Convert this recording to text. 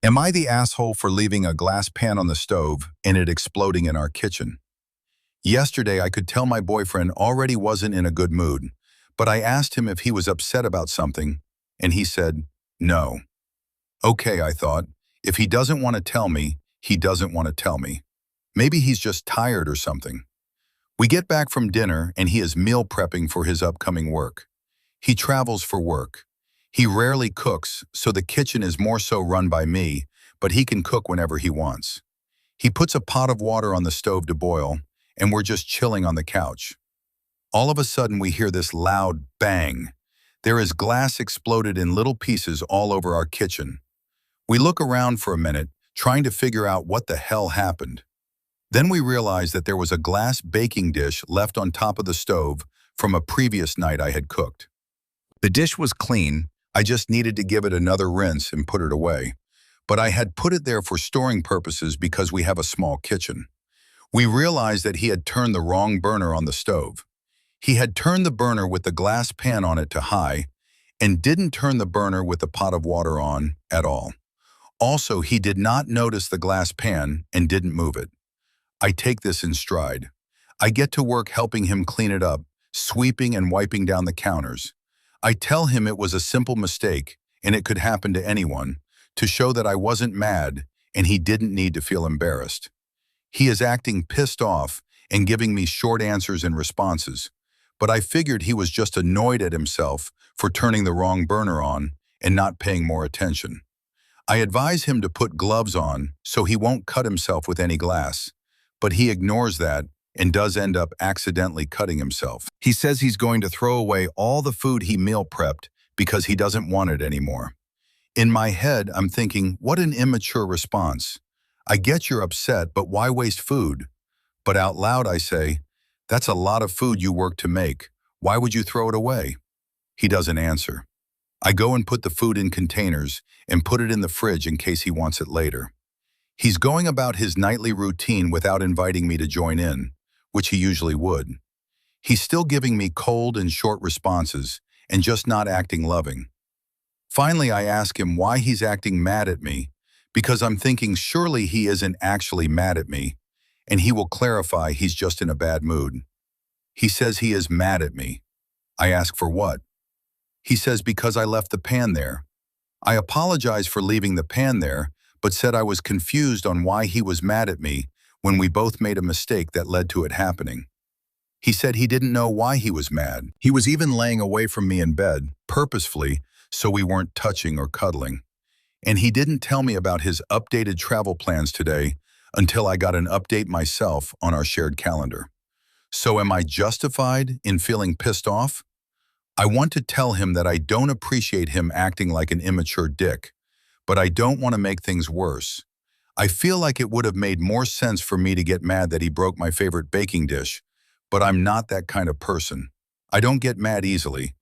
Am I the asshole for leaving a glass pan on the stove and it exploding in our kitchen? Yesterday, I could tell my boyfriend already wasn't in a good mood, but I asked him if he was upset about something, and he said, no. Okay, I thought, if he doesn't want to tell me, he doesn't want to tell me. Maybe he's just tired or something. We get back from dinner and he is meal prepping for his upcoming work. He travels for work. He rarely cooks, so the kitchen is more so run by me, but he can cook whenever he wants. He puts a pot of water on the stove to boil, and we're just chilling on the couch. All of a sudden, we hear this loud bang. There is glass exploded in little pieces all over our kitchen. We look around for a minute, trying to figure out what the hell happened. Then we realize that there was a glass baking dish left on top of the stove from a previous night I had cooked. The dish was clean. I just needed to give it another rinse and put it away. But I had put it there for storing purposes because we have a small kitchen. We realized that he had turned the wrong burner on the stove. He had turned the burner with the glass pan on it to high and didn't turn the burner with the pot of water on at all. Also, he did not notice the glass pan and didn't move it. I take this in stride. I get to work helping him clean it up, sweeping and wiping down the counters. I tell him it was a simple mistake and it could happen to anyone, to show that I wasn't mad and he didn't need to feel embarrassed. He is acting pissed off and giving me short answers and responses, but I figured he was just annoyed at himself for turning the wrong burner on and not paying more attention. I advise him to put gloves on so he won't cut himself with any glass, but he ignores that and does end up accidentally cutting himself. He says he's going to throw away all the food he meal prepped because he doesn't want it anymore. In my head, I'm thinking, what an immature response. I get you're upset, but why waste food? But out loud I say, that's a lot of food you worked to make. Why would you throw it away? He doesn't answer. I go and put the food in containers and put it in the fridge in case he wants it later. He's going about his nightly routine without inviting me to join in, which he usually would. He's still giving me cold and short responses and just not acting loving. Finally, I ask him why he's acting mad at me, because I'm thinking surely he isn't actually mad at me, and he will clarify he's just in a bad mood. He says he is mad at me. I ask for what? He says because I left the pan there. I apologize for leaving the pan there, but said I was confused on why he was mad at me when we both made a mistake that led to it happening. He said he didn't know why he was mad. He was even laying away from me in bed, purposefully, so we weren't touching or cuddling. And he didn't tell me about his updated travel plans today until I got an update myself on our shared calendar. So am I justified in feeling pissed off? I want to tell him that I don't appreciate him acting like an immature dick, but I don't want to make things worse. I feel like it would have made more sense for me to get mad that he broke my favorite baking dish, but I'm not that kind of person. I don't get mad easily,